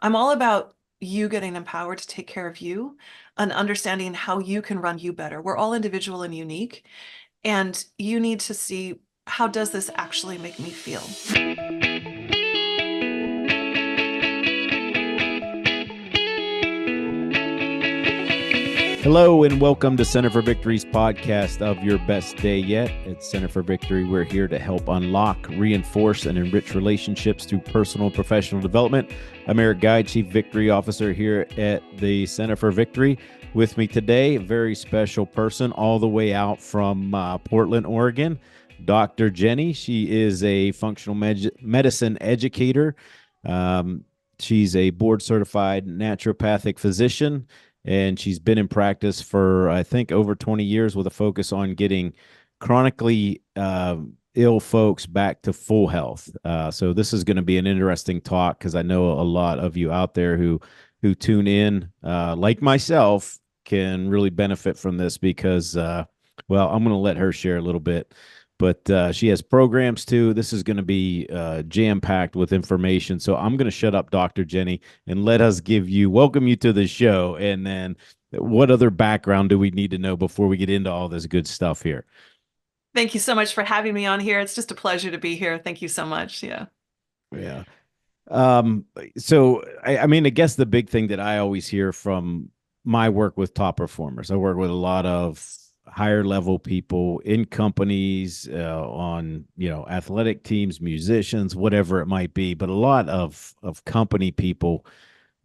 I'm all about you getting empowered to take care of you and understanding how you can run you better. We're all individual and unique, and you need to see, how does this actually make me feel? Hello and welcome to Center for Victory's podcast of Your Best Day Yet. At Center for Victory, we're here to help unlock, reinforce, and enrich relationships through personal and professional development. I'm Eric Guy, Chief Victory Officer here at the Center for Victory. With me today, a very special person all the way out from Portland, Oregon, Dr. Jenny. She is a functional medicine educator. She's a board-certified naturopathic physician, and she's been in practice for, I think, over 20 years with a focus on getting chronically ill folks back to full health. So this is going to be an interesting talk because I know a lot of you out there who tune in, like myself, can really benefit from this because, well, I'm going to let her share a little bit. But she has programs too. This is going to be jam-packed with information. So I'm going to shut up, Dr. Jenny, and let us welcome you to the show. And then what other background do we need to know before we get into all this good stuff here? Thank you so much for having me on here. It's just a pleasure to be here. Thank you so much. Yeah. Yeah. So I guess the big thing that I always hear from my work with top performers, I work with a lot of higher level people in companies, on, athletic teams, musicians, whatever it might be, but a lot of company people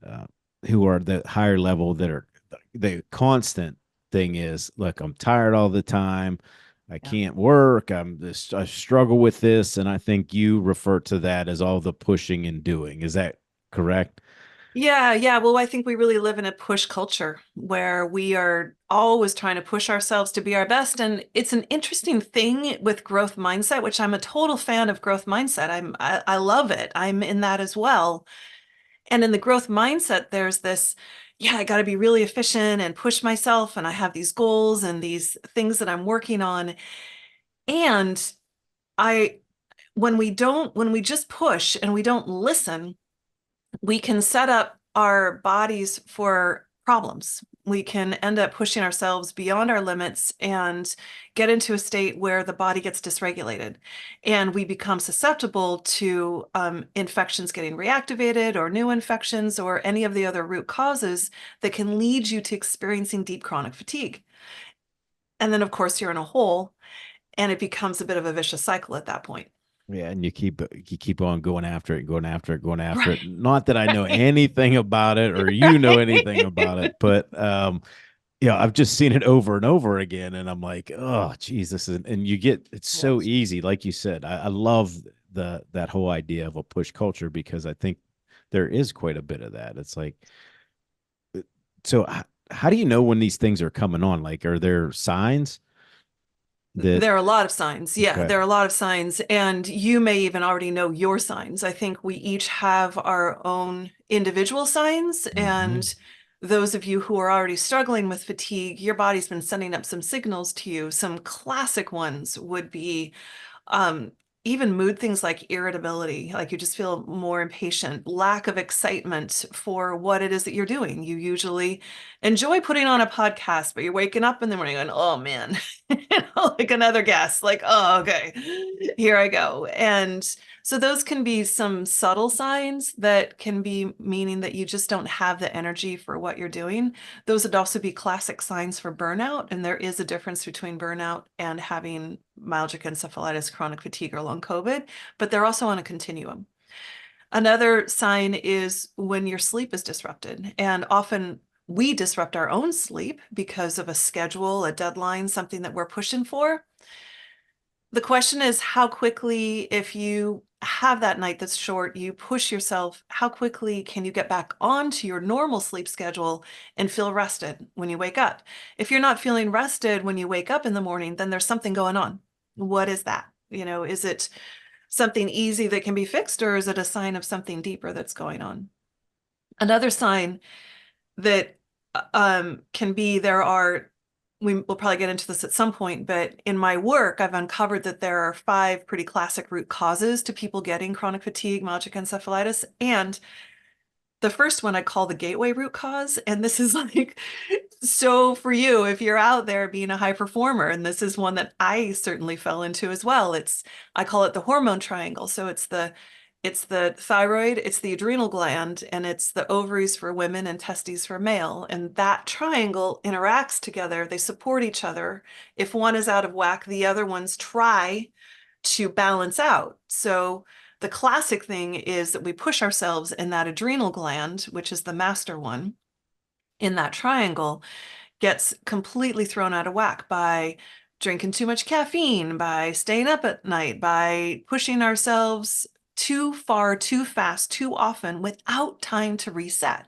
uh, who are the higher level that are the constant thing is, look, I'm tired all the time. I Yeah. can't work. I struggle with this. And I think you refer to that as all the pushing and doing. Is that correct? Yeah. Well, I think we really live in a push culture where we are always trying to push ourselves to be our best. And it's an interesting thing with growth mindset, which I'm a total fan of growth mindset. I love it. I'm in that as well. And in the growth mindset, there's this, yeah, I got to be really efficient and push myself. And I have these goals and these things that I'm working on. And I, when we just push and we don't listen, we can set up our bodies for problems. We can end up pushing ourselves beyond our limits and get into a state where the body gets dysregulated and we become susceptible to infections getting reactivated or new infections or any of the other root causes that can lead you to experiencing deep chronic fatigue. And then, of course, you're in a hole and it becomes a bit of a vicious cycle at that point. Yeah, and you keep on going after it, going after it, going after Right. it. Not that I know anything about it or you know anything about it, but I've just seen it over and over again, and I'm like, oh, Jesus, and it's so Yes. easy, like you said. I love that whole idea of a push culture because I think there is quite a bit of that. It's like, so how do you know when these things are coming on? Like, are there signs that? There are a lot of signs. Yeah, Okay. there are a lot of signs. And you may even already know your signs. I think we each have our own individual signs. Mm-hmm. And those of you who are already struggling with fatigue, your body's been sending up some signals to you. Some classic ones would be um, even mood things like irritability, like you just feel more impatient, lack of excitement for what it is that you're doing. You usually enjoy putting on a podcast, but you're waking up in the morning going, oh man, like another guest, like, oh, okay, here I go. And so those can be some subtle signs that can be meaning that you just don't have the energy for what you're doing. Those would also be classic signs for burnout. And there is a difference between burnout and having myalgic encephalitis, chronic fatigue, or long COVID, but they're also on a continuum. Another sign is when your sleep is disrupted. And often we disrupt our own sleep because of a schedule, a deadline, something that we're pushing for. The question is how quickly, if you have that night that's short, you push yourself, how quickly can you get back onto your normal sleep schedule and feel rested when you wake up? If you're not feeling rested when you wake up in the morning, then there's something going on. What is that? Is it something easy that can be fixed, or is it a sign of something deeper that's going on? Another sign that can be we'll probably get into this at some point, but in my work, I've uncovered that there are 5 pretty classic root causes to people getting chronic fatigue, myalgic encephalitis, and The first one I call the gateway root cause. And this is like, so for you, if you're out there being a high performer, and this is one that I certainly fell into as well, I call it the hormone triangle. So it's the thyroid, it's the adrenal gland, and it's the ovaries for women and testes for male. And that triangle interacts together. They support each other. If one is out of whack, the other ones try to balance out. So the classic thing is that we push ourselves in that adrenal gland, which is the master one in that triangle, gets completely thrown out of whack by drinking too much caffeine, by staying up at night, by pushing ourselves too far, too fast, too often without time to reset.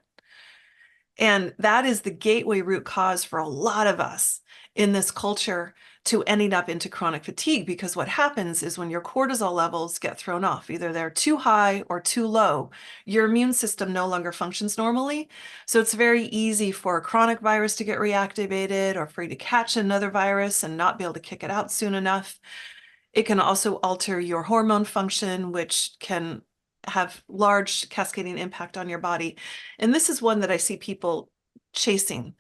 And that is the gateway root cause for a lot of us in this culture to ending up into chronic fatigue, because what happens is when your cortisol levels get thrown off, either they're too high or too low, your immune system no longer functions normally. So it's very easy for a chronic virus to get reactivated, or for you to catch another virus and not be able to kick it out soon enough. It can also alter your hormone function, which can have large cascading impact on your body. And this is one that I see people chasing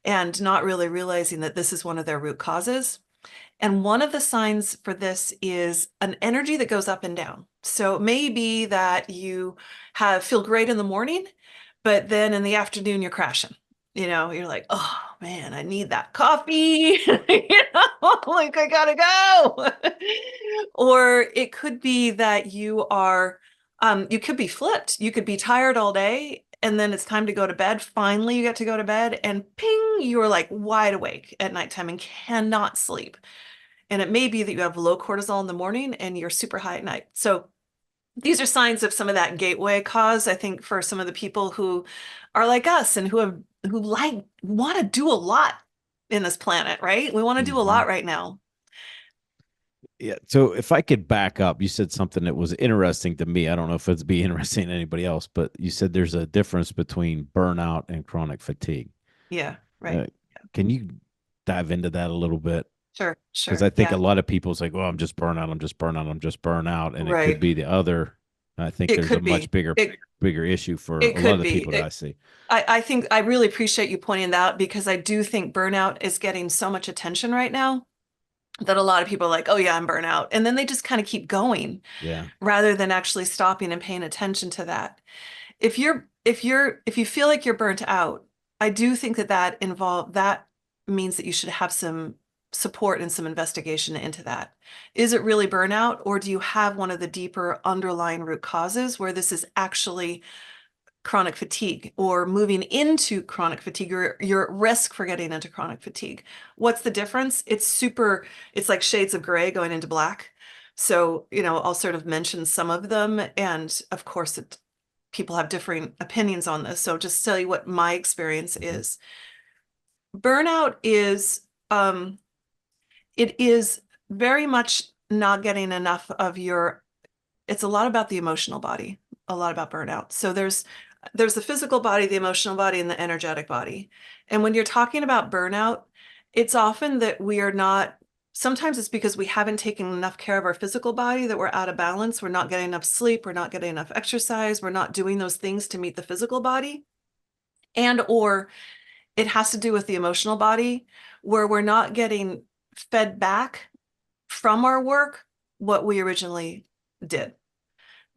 and not really realizing that this is one of their root causes. And one of the signs for this is an energy that goes up and down. So it may be that you feel great in the morning, but then in the afternoon you're crashing. You're like, oh man, I need that coffee. Like I gotta go. Or it could be that you could be flipped. You could be tired all day, and then it's time to go to bed. Finally, you get to go to bed, and ping, you're like wide awake at nighttime and cannot sleep. And it may be that you have low cortisol in the morning and you're super high at night. So these are signs of some of that gateway cause, I think, for some of the people who are like us and who want to do a lot in this planet, right? We want to do a Mm-hmm. lot right now. Yeah. So if I could back up, you said something that was interesting to me. I don't know if it's be interesting to anybody else, but you said there's a difference between burnout and chronic fatigue. Yeah, right. Uh, can you dive into that a little bit? Sure, Because I sure. think a Yeah, lot of people's like, well, I'm just burnout, I'm just burnout, I'm just burnout. And it could right. be the other. I think It there's a could much be. It bigger issue for it a lot of could the be. people that I see. I think I really appreciate you pointing that out, because I do think burnout is getting so much attention right now that a lot of people are like, oh yeah, I'm burnout. And then they just kind of keep going Yeah. rather than actually stopping and paying attention to that. If you feel like you're burnt out, I do think that means that you should have some support and some investigation into that. Is it really burnout, or do you have one of the deeper underlying root causes where this is actually chronic fatigue, or moving into chronic fatigue, or you're at risk for getting into chronic fatigue? What's the difference? It's like shades of gray going into black. So, I'll sort of mention some of them. And of course, people have differing opinions on this. So just tell you what my experience Mm-hmm. is. Burnout it is very much not getting enough of it's a lot about the emotional body, a lot about burnout. So there's the physical body, the emotional body, and the energetic body. And when you're talking about burnout, it's often that we are not, sometimes it's because we haven't taken enough care of our physical body, that we're out of balance. We're not getting enough sleep. We're not getting enough exercise. We're not doing those things to meet the physical body. And or it has to do with the emotional body, where we're not getting fed back from our work what we originally did.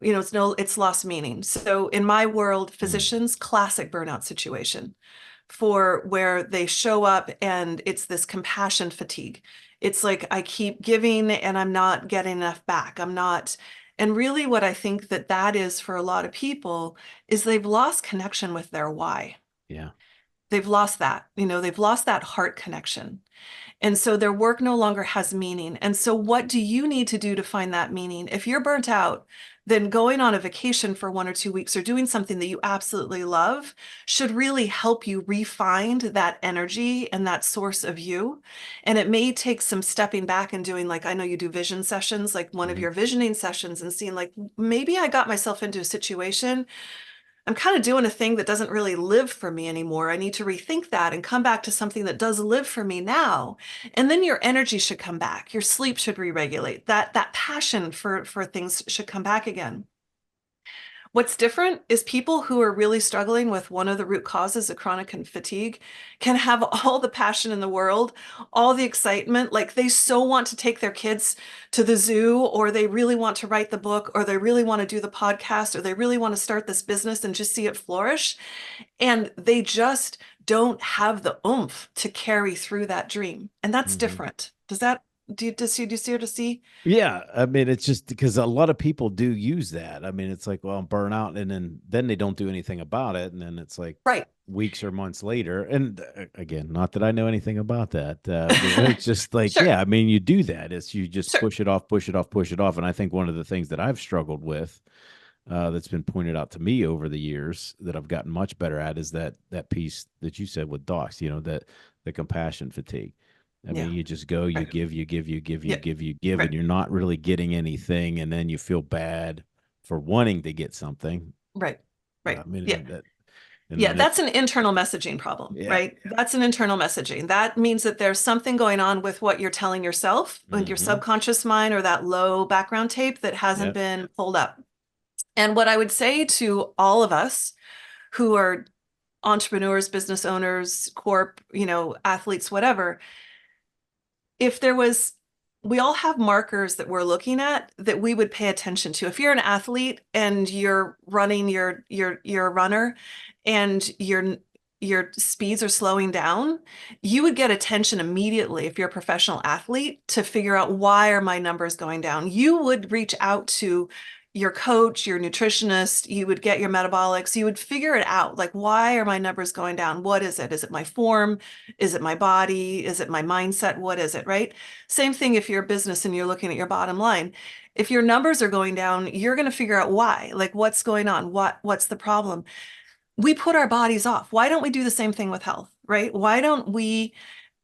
It's lost meaning. So in my world, physicians, classic burnout situation, for where they show up and it's this compassion fatigue. It's like I keep giving and I'm not getting enough back. And really what I think that is for a lot of people is they've lost connection with their why. Yeah. They've lost that, they've lost that heart connection. And so their work no longer has meaning. And so what do you need to do to find that meaning? If you're burnt out, then going on a vacation for 1 or 2 weeks or doing something that you absolutely love should really help you refine that energy and that source of you. And it may take some stepping back and doing, like, I know you do vision sessions, like one of Mm-hmm. your visioning sessions, and seeing like, maybe I got myself into a situation. I'm kind of doing a thing that doesn't really live for me anymore. I need to rethink that and come back to something that does live for me now. And then your energy should come back. Your sleep should re-regulate. That passion for things should come back again. What's different is people who are really struggling with one of the root causes of chronic fatigue can have all the passion in the world, all the excitement. Like they so want to take their kids to the zoo, or they really want to write the book, or they really want to do the podcast, or they really want to start this business and just see it flourish. And they just don't have the oomph to carry through that dream. And that's Mhm. different. Does that, do you see what to see? Yeah, I mean, it's just because a lot of people do use that. I mean, it's like, well, I'm burnt out, and then they don't do anything about it, and then it's like Right. weeks or months later. And again, not that I know anything about that. It's just like, Sure. yeah, I mean, you do that. It's you just Sure. push it off, push it off, push it off. And I think one of the things that I've struggled with, that's been pointed out to me over the years that I've gotten much better at is that piece that you said with docs, that the compassion fatigue. I mean, Yeah. you just go, you Right. give, you give, you give, you Yeah. give, you give, and Right. you're not really getting anything, and then you feel bad for wanting to get something. Right. Right. I mean, Yeah. and Yeah, then it, that's an internal messaging problem, yeah, right? That's an internal messaging. That means that there's something going on with what you're telling yourself, like your mm-hmm, subconscious mind or that low background tape that hasn't yeah, been pulled up. And what I would say to all of us who are entrepreneurs, business owners, corp, athletes, whatever, if there was, we all have markers that we're looking at that we would pay attention to. If you're an athlete and you're running you're a runner and your speeds are slowing down, you would get attention immediately if you're a professional athlete to figure out why are my numbers going down. You would reach out to your coach, your nutritionist, you would get your metabolics, you would figure it out. Like, why are my numbers going down? What is it? Is it my form? Is it my body? Is it my mindset? What is it, right? Same thing if you're a business and you're looking at your bottom line. If your numbers are going down, you're going to figure out why, like what's going on, what's the problem. We put our bodies off. Why don't we do the same thing with health, right? Why don't we,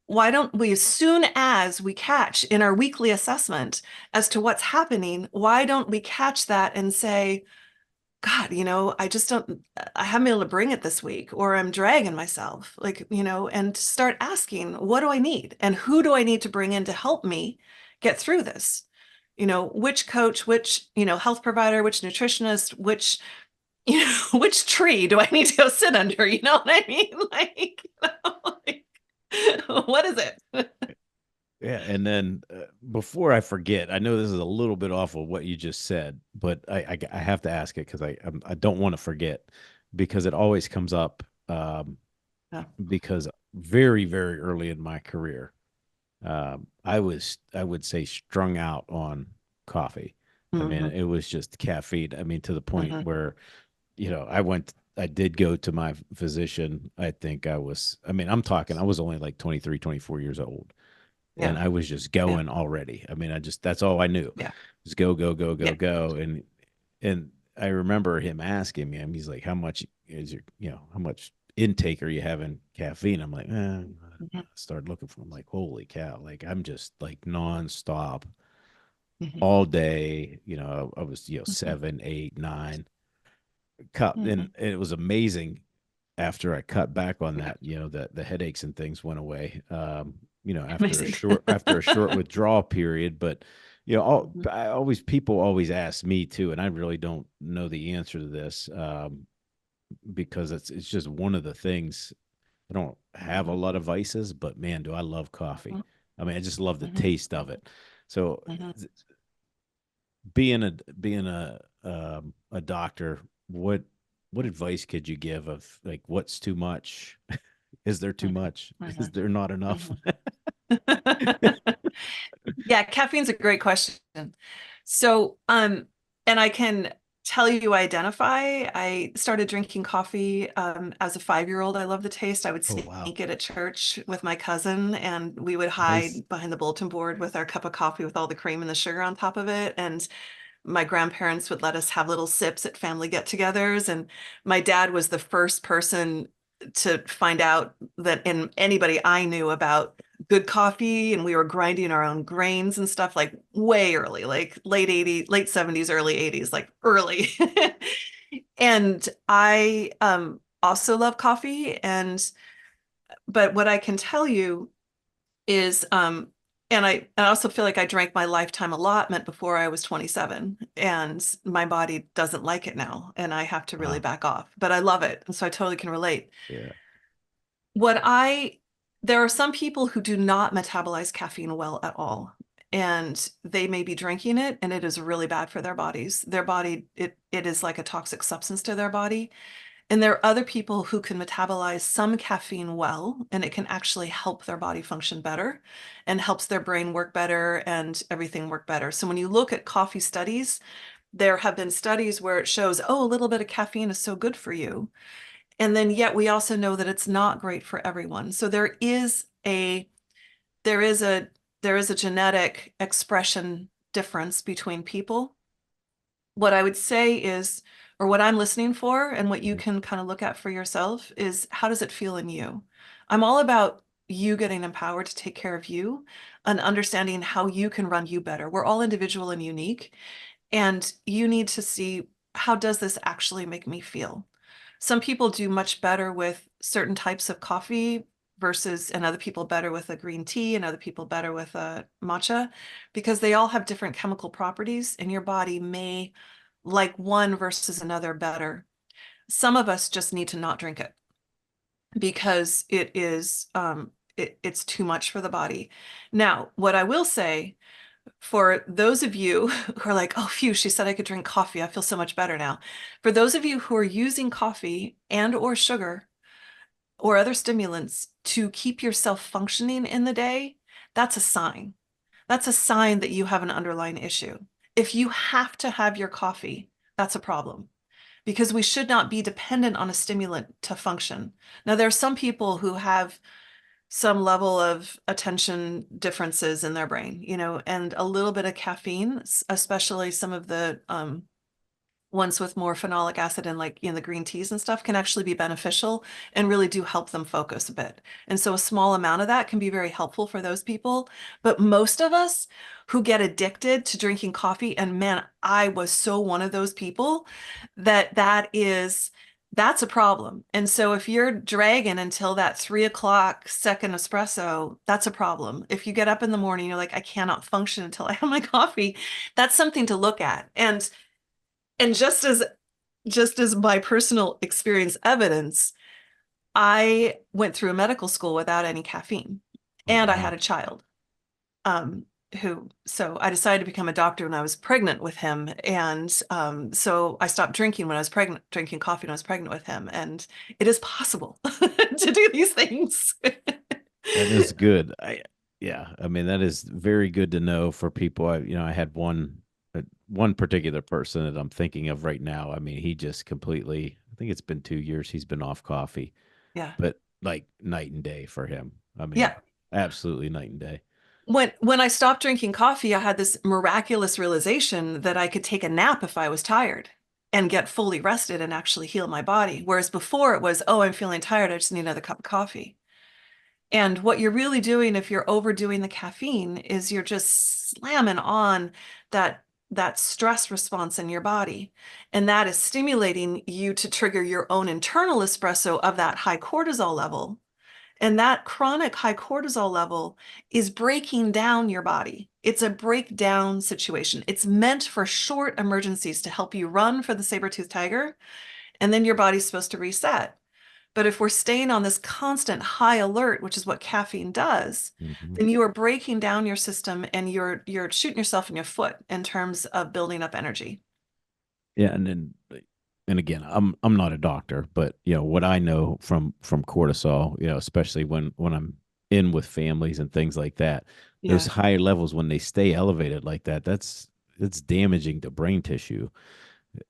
as soon as we catch in our weekly assessment as to what's happening, why don't we catch that and say, God, I just don't, I haven't been able to bring it this week, or I'm dragging myself, like, and start asking, what do I need? And who do I need to bring in to help me get through this? Which coach, which, health provider, which nutritionist, which, which tree do I need to go sit under? You know what I mean? Like, like, what is it? yeah. And then before I forget, I know this is a little bit off of what you just said, but I have to ask it because I don't want to forget because it always comes up. Yeah. Because very, very early in my career, I would say strung out on coffee. I mean, Hmm. it was just caffeine. I mean, to the point Hmm. where, I did go to my physician. I mean, I'm talking, I was only like 23, 24 years old, and Yeah. I was just Yeah. going already. I mean, that's all I knew. Yeah. Just go, go, go, go, Yeah. go. And I remember him asking me, he's like, how much is how much intake are you having caffeine? I'm like, I Hmm. started looking for, I'm like, holy cow. Like, I'm just like nonstop Hmm. all day. I was, Hmm. 7, 8, 9 cup. And Hmm. it was amazing after I cut back on that, the headaches and things went away. Amazing. After a short withdrawal period, but Mhm. people always ask me too, and I really don't know the answer to this, because it's just one of the things. I don't have a Mhm. lot of vices, but man, do I love coffee. I mean, I just love the Mhm. taste of it. So Mhm. being a doctor, what advice could you give of like what's too much? Is there too Mhm. much? Is Mhm. there not enough? Mhm. Yeah, caffeine's a great question. So, and I can tell you, identify. I started drinking coffee as a 5-year-old. I love the taste. I would Oh sneak wow. it at church with my cousin, and we would Nice. hide behind the bulletin board with our cup of coffee with all the cream and the sugar on top of it. And my grandparents would let us have little sips at family get-togethers, and my dad was the first person to find out that in anybody I knew about good coffee, and we were grinding our own grains and stuff like way early, like late 80s, late 70s, early 80s, like early. And I also love coffee, and but what I can tell you is And I also feel like I drank my lifetime allotment before I was 27, and my body doesn't like it now, and I have to really Wow. back off. But I love it, and so I totally can relate. Yeah. What I There are some people who do not metabolize caffeine well at all, and they may be drinking it, and it is really bad for their bodies. Their body, it is like a toxic substance to their body. And there are other people who can metabolize some caffeine well, and it can actually help their body function better and helps their brain work better and everything work better. So when you look at coffee studies, there have been studies where it shows, oh, a little bit of caffeine is so good for you. And then yet we also know that it's not great for everyone. So there is a there is a genetic expression difference between people. What I would say is, or what I'm listening for, and what you Mhm. can kind of look at for yourself is, how does it feel in you? I'm all about you getting empowered to take care of you and understanding how you can run you better. We're all individual and unique, and you need to see, how does this actually make me feel? Some people do much better with certain types of coffee versus, and other people better with a green tea, and other people better with a matcha, because they all have different chemical properties, and your body may like one versus another better. Some of us just need to not drink it because it's too much for the body. Now, what I will say, for those of you who are like, oh, phew, she said I could drink coffee, I feel so much better now. For those of you who are using coffee and or sugar or other stimulants to keep yourself functioning in the day, that's a sign. That's a sign that you have an underlying issue. If you have to have your coffee, that's a problem, because we should not be dependent on a stimulant to function. Now, there are some people who have some level of attention differences in their brain, and a little bit of caffeine, especially some of the ones with more phenolic acid and, like in the green teas and stuff, can actually be beneficial and really do help them focus a bit. And so a small amount of that can be very helpful for those people. But most of us who get addicted to drinking coffee, and man, I was so one of those people, that's a problem. And so if you're dragging until that 3 o'clock second espresso, that's a problem. If you get up in the morning, you're like, I cannot function until I have my coffee, that's something to look at. And just as my personal experience evidence, I went through a medical school without any caffeine, Oh, and I wow. had a child. So I decided to become a doctor when I was pregnant with him. And so I stopped drinking when I was pregnant, drinking coffee when I was pregnant with him. And it is possible to do these things. That is good. Yeah, I mean, that is very good to know for people. I had one particular person that I'm thinking of right now. I mean, he just completely, I think it's been 2 years he's been off coffee, Yeah. but like night and day for him. I mean, Yeah. absolutely night and day. When I stopped drinking coffee, I had this miraculous realization that I could take a nap if I was tired and get fully rested and actually heal my body. Whereas before it was, oh, I'm feeling tired, I just need another cup of coffee. And what you're really doing if you're overdoing the caffeine is you're just slamming on that stress response in your body. And that is stimulating you to trigger your own internal espresso of that high cortisol level. And that chronic high cortisol level is breaking down your body. It's a breakdown situation. It's meant for short emergencies to help you run for the saber-toothed tiger, and then your body's supposed to reset. But if we're staying on this constant high alert, which is what caffeine does, Mhm. then you are breaking down your system, and you're shooting yourself in your foot in terms of building up energy. Yeah, and again, I'm not a doctor, but what I know from cortisol, especially when I'm in with families and things like that, those Yeah, high levels when they stay elevated like that, it's damaging to brain tissue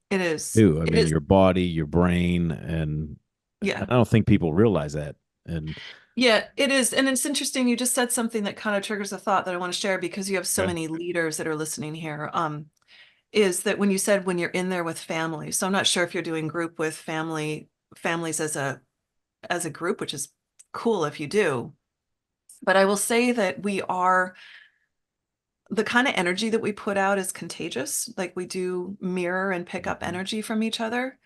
it is. too. I It mean, is. your body, your brain, and I Yeah. don't think people realize that. And Yeah, it is. And it's interesting. You just said something that kind of triggers a thought that I want to share, because you have so okay. many leaders that are listening here. Is that when you said when you're in there with family. So I'm not sure if you're doing group with families as a group, which is cool if you do. But I will say that we are the kind of energy that we put out is contagious. Like, we do mirror and pick up Mhm. energy from each other.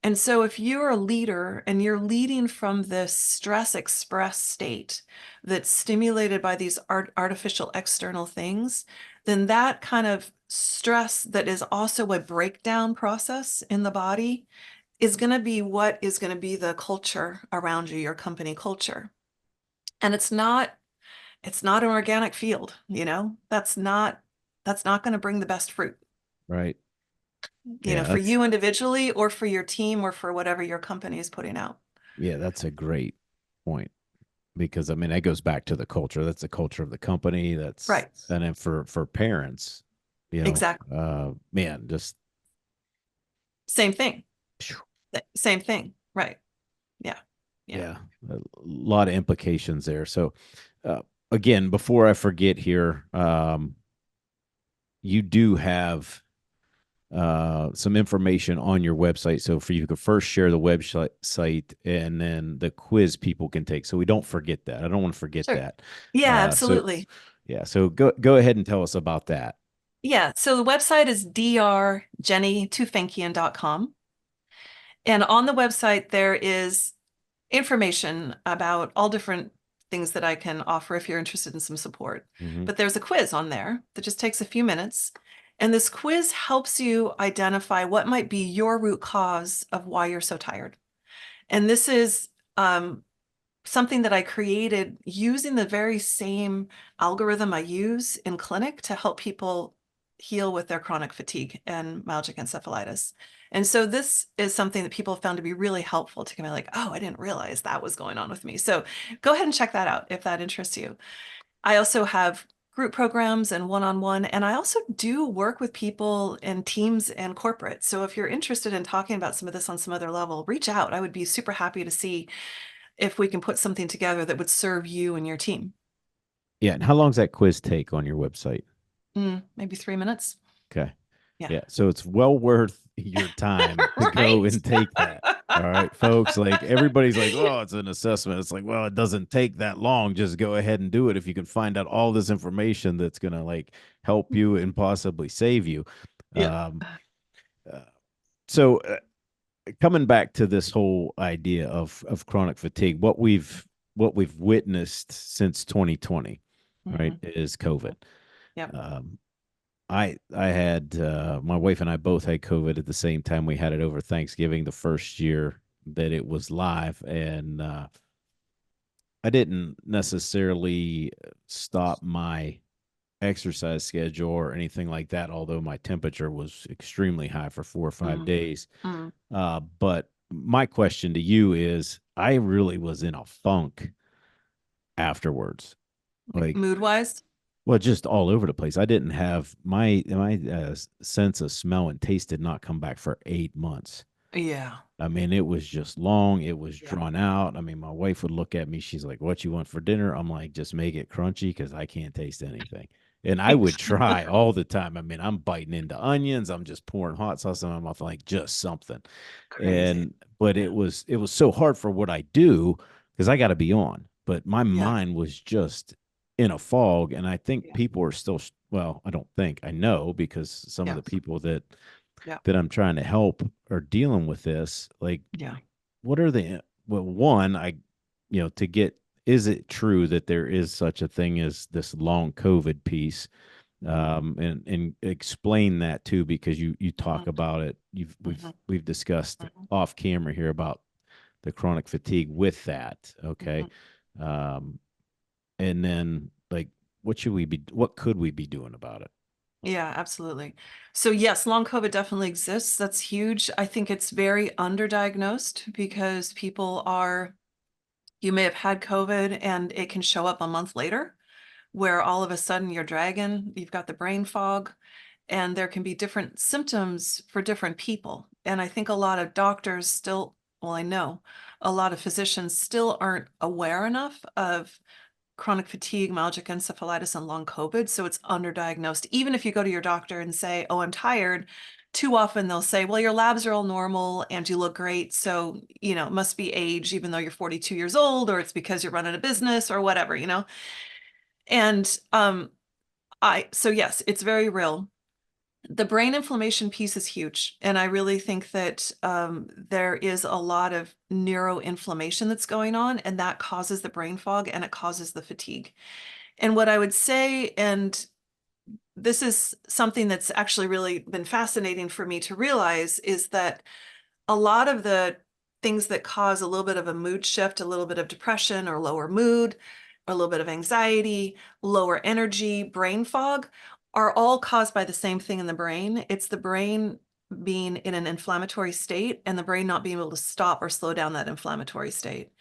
And so if you're a leader and you're leading from this stress express state that's stimulated by these artificial external things, then that kind of stress that is also a breakdown process in the body is going to be what is going to be the culture around you, your company culture. And it's not an organic field, that's not going to bring the best fruit, Right. Yeah, for that's you individually or for your team or for whatever your company is putting out. yeah, that's a great point because I mean that goes back to the culture. That's the culture of the company. That's Right. and then for parents, Exactly. man, just Same thing. Same thing. Right. Yeah. Yeah. yeah, a lot of implications there. So, uh, again, before I forget here, you do have some information on your website. So, for you could first share the website and then the quiz people can take. So we don't forget that. I don't want to forget Sure. that. Yeah, So absolutely. yeah, so go ahead and tell us about that. Yeah. So the website is drjennytufenkian.com. And on the website, there is information about all different things that I can offer if you're interested in some support. Hmm. But there's a quiz on there that just takes a few minutes. And this quiz helps you identify what might be your root cause of why you're so tired. And this is something that I created using the very same algorithm I use in clinic to help people heal with their chronic fatigue and myalgic encephalitis. And so this is something that people have found to be really helpful to kind of like, oh, I didn't realize that was going on with me. So go ahead and check that out if that interests you. I also have group programs and one-on-one, and I also do work with people in teams and corporate. So if you're interested in talking about some of this on some other level, reach out. I would be super happy to see if we can put something together that would serve you and your team. Yeah, and how long does that quiz take on your website? Maybe 3 minutes. Okay. Yeah. Yeah. So it's well worth your time to go Right. and take that. All right, folks. Like everybody's like, oh, it's an assessment. It's like, well, it doesn't take that long. Just go ahead and do it if you can find out all this information that's gonna like help you and possibly save you. Yeah. Um, uh, so coming back to this whole idea of chronic fatigue, what we've witnessed since 2020, right, Hmm. is COVID. Yep. Um, I had my wife and I both had COVID at the same time. We had it over Thanksgiving, the first year that it was live, and I didn't necessarily stop my exercise schedule or anything like that. Although my temperature was extremely high for 4 or 5 Mm, days, mm. but my question to you is, I really was in a funk afterwards, Like like mood wise. well, just all over the place. I didn't have my sense of smell and taste did not come back for 8 months. Yeah. I mean, it was just long. It was Yeah. drawn out. I mean, my wife would look at me. She's like, "What you want for dinner?" I'm like, "Just make it crunchy because I can't taste anything." And I would try all the time. I mean, I'm biting into onions. I'm just pouring hot sauce in my mouth, like just something. Crazy. And but Yeah. it was so hard for what I do because I got to be on. But my Yeah. mind was just in a fog, and I think Yeah. people are still. Well, I don't think I know because some of Yeah. the people that Yeah. I'm trying to help are dealing with this. Like, Yeah. what are the well, one, to get is it true that there is such a thing as this long COVID piece? Hmm. And explain that too, because you talk Hmm. about it. You've Hmm. we've discussed Hmm. off camera here about the chronic fatigue with that. Okay. Hmm. Um, and then like what could we be doing about it? Yeah, absolutely. So yes, long COVID definitely exists. That's huge. I think it's very underdiagnosed because you may have had COVID and it can show up a month later, where all of a sudden you're dragging, you've got the brain fog, and there can be different symptoms for different people. And I think a lot of doctors still, well, I know a lot of physicians still aren't aware enough of chronic fatigue, myalgic encephalitis, and long COVID. So it's underdiagnosed. Even if you go to your doctor and say, oh, I'm tired, too often they'll say, well, your labs are all normal and you look great. So, it must be age, even though you're 42 years old, or it's because you're running a business or whatever. And so yes, it's very real. The brain inflammation piece is huge. And I really think that there is a lot of neuroinflammation that's going on, and that causes the brain fog and it causes the fatigue. And what I would say, and this is something that's actually really been fascinating for me to realize, is that a lot of the things that cause a little bit of a mood shift, a little bit of depression or lower mood, a little bit of anxiety, lower energy, brain fog, are all caused by the same thing in the brain. It's the brain being in an inflammatory state and the brain not being able to stop or slow down that inflammatory state.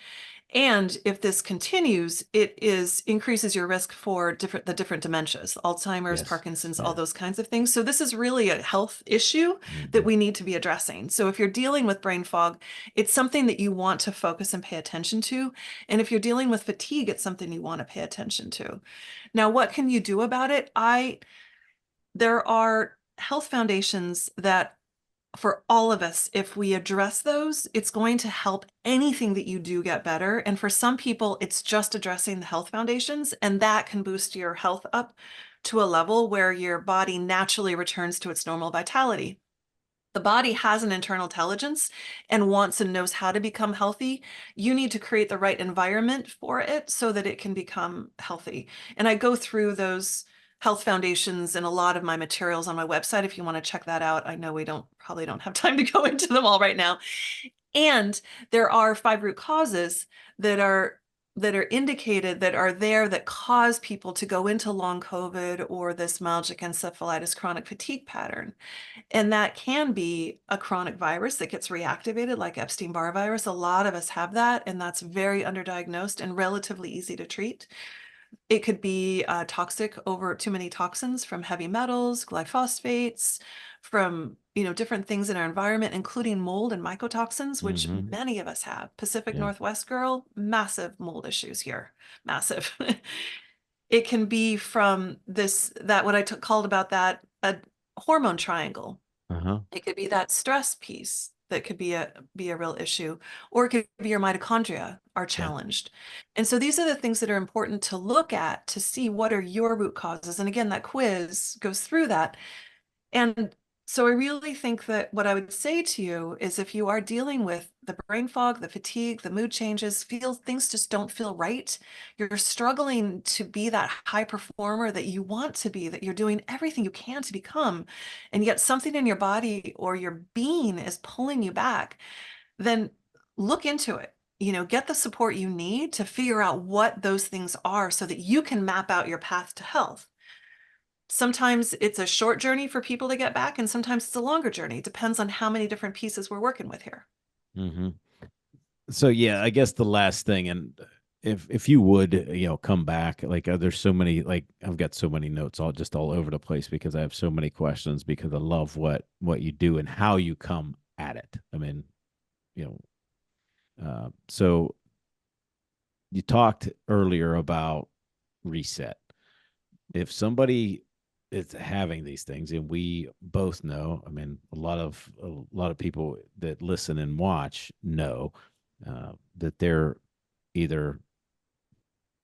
And if this continues, it increases your risk for the different dementias, Alzheimer's, Yes. Parkinson's, all Yeah. those kinds of things. So this is really a health issue that Hmm. we need to be addressing. So if you're dealing with brain fog, it's something that you want to focus and pay attention to. And if you're dealing with fatigue, it's something you want to pay attention to. Now, what can you do about it? There are health foundations that, for all of us, if we address those, it's going to help anything that you do get better. And for some people, it's just addressing the health foundations, and that can boost your health up to a level where your body naturally returns to its normal vitality. The body has an internal intelligence and wants and knows how to become healthy. You need to create the right environment for it so that it can become healthy. And I go through those health foundations in a lot of my materials on my website if you want to check that out. I know we probably don't have time to go into them all right now. And there are 5 root causes that are indicated, that are there, that cause people to go into long COVID or this myalgic encephalitis chronic fatigue pattern. And that can be a chronic virus that gets reactivated, like Epstein-Barr virus. A lot of us have that, and that's very underdiagnosed and relatively easy to treat. It could be toxic, over too many toxins from heavy metals, glyphosates, from different things in our environment, including mold and mycotoxins, which Hmm. many of us have. Pacific Yeah. Northwest girl, massive mold issues here, massive. It can be from that what I called about that a hormone triangle. Uh-huh. It could be that stress piece that could be a real issue, or it could be your mitochondria are Yeah. challenged. And so these are the things that are important to look at to see what are your root causes. And again, that quiz goes through that. And so I really think that what I would say to you is, if you are dealing with the brain fog, the fatigue, the mood changes, things just don't feel right, you're struggling to be that high performer that you want to be, that you're doing everything you can to become, and yet something in your body or your being is pulling you back, then look into it. Get the support you need to figure out what those things are so that you can map out your path to health. Sometimes it's a short journey for people to get back, and sometimes it's a longer journey. It depends on how many different pieces we're working with here. Hmm. So yeah, I guess the last thing, and if you would, come back, like there's so many, like I've got so many notes all over the place because I have so many questions because I love what you do and how you come at it. I mean, you so you talked earlier about reset. If somebody is having these things, and we both know, I mean, a lot of people that listen and watch know that they're either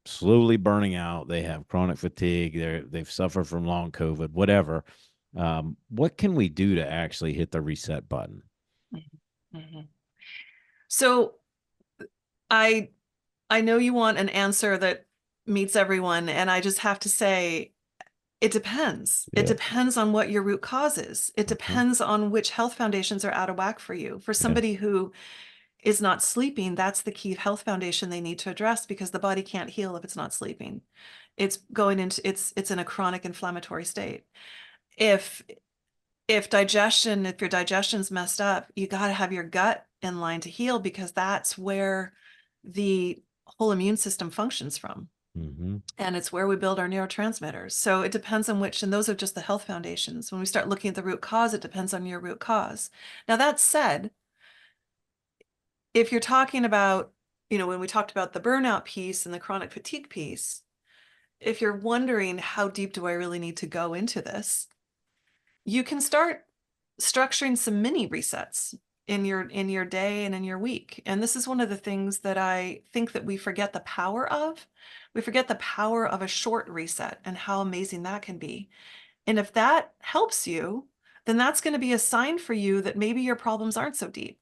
slowly burning out, they have chronic fatigue, they've suffered from long COVID, whatever. What can we do to actually hit the reset button? Mhm. So I I know you want an answer that meets everyone, and I just have to say it depends. It Yeah. depends on what your root cause is. It Uh-huh. depends on which health foundations are out of whack for you. For Yeah. somebody who is not sleeping, that's the key health foundation they need to address, because the body can't heal if it's not sleeping. It's in a chronic inflammatory state. If if your digestion's messed up, you got to have your gut in line to heal, because that's where the whole immune system functions from. Hmm. And it's where we build our neurotransmitters. So it depends on which, and those are just the health foundations. When we start looking at the root cause, it depends on your root cause. Now, that said, if you're talking about, when we talked about the burnout piece and the chronic fatigue piece, if you're wondering how deep do I really need to go into this, you can start structuring some mini resets in your day and in your week. And this is one of the things that I think that we forget the power of. We forget the power of a short reset and how amazing that can be. And if that helps you, then that's going to be a sign for you that maybe your problems aren't so deep.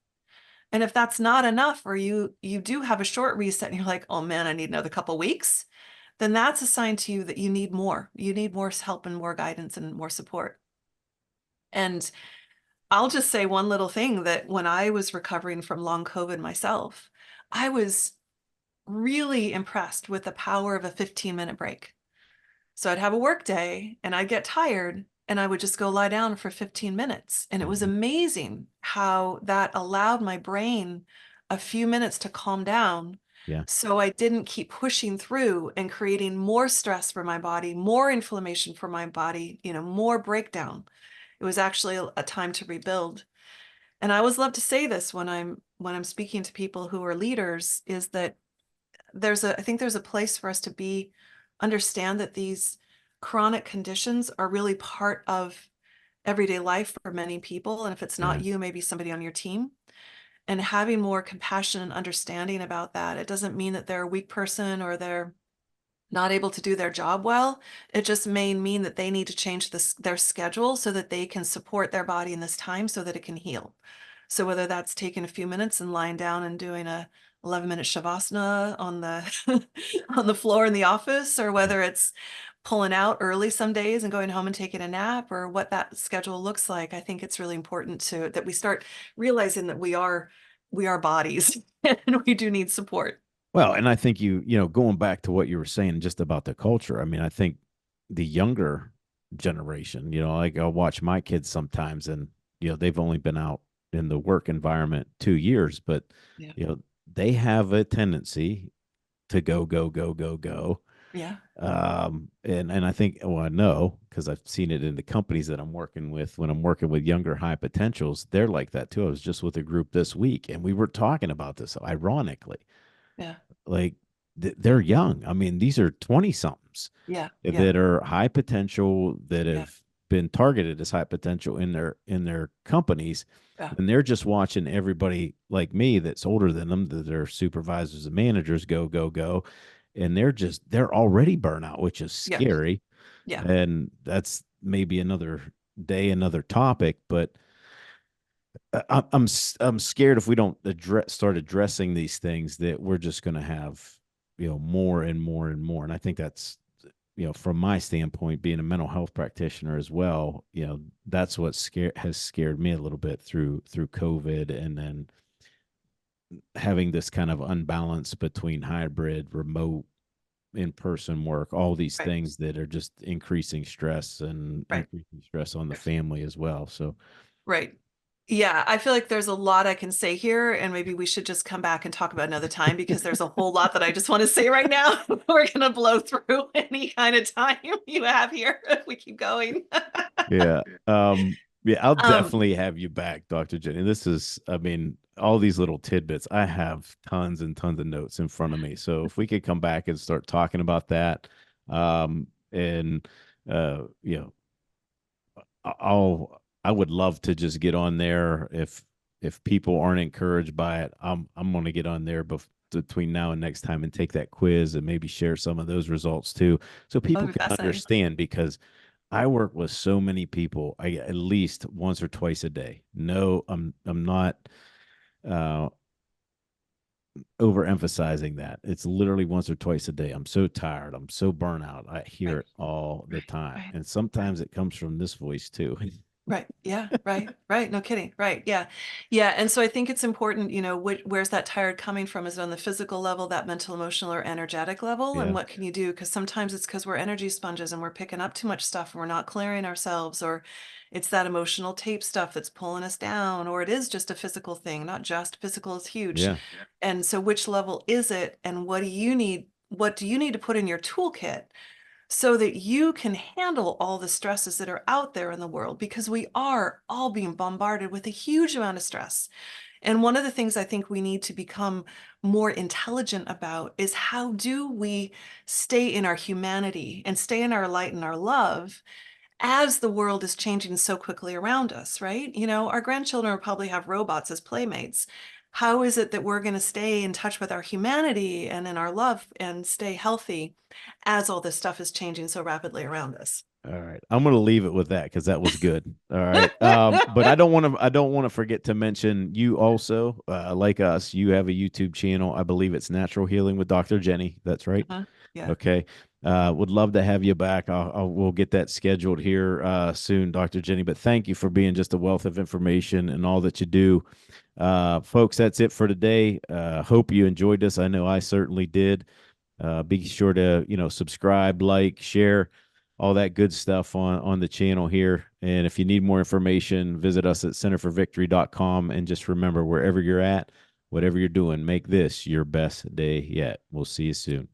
And if that's not enough, or you do have a short reset and you're like, oh man, I need another couple weeks, then that's a sign to you that you need more. You need more help and more guidance and more support. And I'll just say one little thing, that when I was recovering from long COVID myself, I was really impressed with the power of a 15-minute break. So I'd have a work day and I'd get tired and I would just go lie down for 15 minutes. And it was Mhm. amazing how that allowed my brain a few minutes to calm down. Yeah. So I didn't keep pushing through and creating more stress for my body, more inflammation for my body, more breakdown. It was actually a time to rebuild. And I always love to say this when I'm speaking to people who are leaders, is that I think there's a place for us to understand that these chronic conditions are really part of everyday life for many people. And if it's not Yeah. you, maybe somebody on your team. And having more compassion and understanding about that. It doesn't mean that they're a weak person or they're not able to do their job well. It just may mean that they need to change their schedule so that they can support their body in this time so that it can heal. So whether that's taking a few minutes and lying down and doing a 11-minute shavasana on the on the floor in the office, or Yeah. whether it's pulling out early some days and going home and taking a nap, or what that schedule looks like, I think it's really important that we start realizing that we are bodies and we do need support. Well, and I think going back to what you were saying just about the culture. I mean, I think the younger generation, like I'll watch my kids sometimes, and they've only been out in the work environment 2 years, but Yeah. you know, they have a tendency to go, go, go, go, go. Yeah. And I think, well, I know because I've seen it in the companies that I'm working with. When I'm working with younger high potentials, they're like that too. I was just with a group this week, and we were talking about this. Ironically, Yeah. like they're young. I mean, these are 20 somethings Yeah. Yeah. that are high potential, that Yeah. have been targeted as high potential in their companies, Yeah. and they're just watching everybody like me that's older than them, that are supervisors and managers, go, go, go, and they're already burnout, which is Yeah. scary. Yeah. And that's maybe another day, another topic. But I'm scared if we don't start addressing these things, that we're just going to have more and more and more. And I think that's, from my standpoint, being a mental health practitioner as well, that's what has scared me a little bit through COVID, and then having this kind of unbalance between hybrid, remote, in-person work, all these Right. things that are just increasing stress and Right. increasing stress on the family as well. So Right. Yeah, I feel like there's a lot I can say here, and maybe we should just come back and talk about another time, because there's a whole lot that I just want to say right now. We're gonna blow through any kind of time you have here if we keep going. yeah. Yeah, I'll Um, definitely have you back, Dr. Jenny. This is, I mean, all these little tidbits. I have tons and tons of notes in front of me. So if we could come back and start talking about that, and uh, you know, I would love to just get on there. If people aren't encouraged by it, I'm going to get on there between now and next time and take that quiz and maybe share some of those results too, so that people would be can fascinating. understand. Because I work with so many people, at least once or twice a day. No, I'm not uh, overemphasizing that. It's literally once or twice a day. I'm so tired. I'm so burnt out. I hear Right. it all the time, Right. and sometimes it comes from this voice too. Right. Yeah. Right. Right. No kidding. Right. Yeah. Yeah. And so I think it's important, where's that tired coming from? Is it on the physical level, that mental, emotional, or energetic level? And Yeah, what can you do? Because sometimes it's because we're energy sponges and we're picking up too much stuff and we're not clearing ourselves, or it's that emotional tape stuff that's pulling us down, or it is just a physical thing, not just physical is huge. yeah, And so which level is it? And what do you need? What do you need to put in your toolkit so that you can handle all the stresses that are out there in the world? Because we are all being bombarded with a huge amount of stress. And one of the things I think we need to become more intelligent about is, how do we stay in our humanity and stay in our light and our love as the world is changing so quickly around us, right? Our grandchildren will probably have robots as playmates. How is it that we're going to stay in touch with our humanity and in our love and stay healthy as all this stuff is changing so rapidly around us? All right. I'm going to leave it with that because that was good. All right. But I don't want to forget to mention you also, like us, you have a YouTube channel. I believe it's Natural Healing with Dr. Jenny. That's right. Uh-huh. Yeah. Okay. Would love to have you back. We'll get that scheduled here soon, Dr. Jenny. But thank you for being just a wealth of information and all that you do. Folks, that's it for today. Hope you enjoyed this. I know I certainly did. Be sure to, subscribe, like, share, all that good stuff on the channel here. And if you need more information, visit us at centerforvictory.com. And just remember, wherever you're at, whatever you're doing, make this your best day yet. We'll see you soon.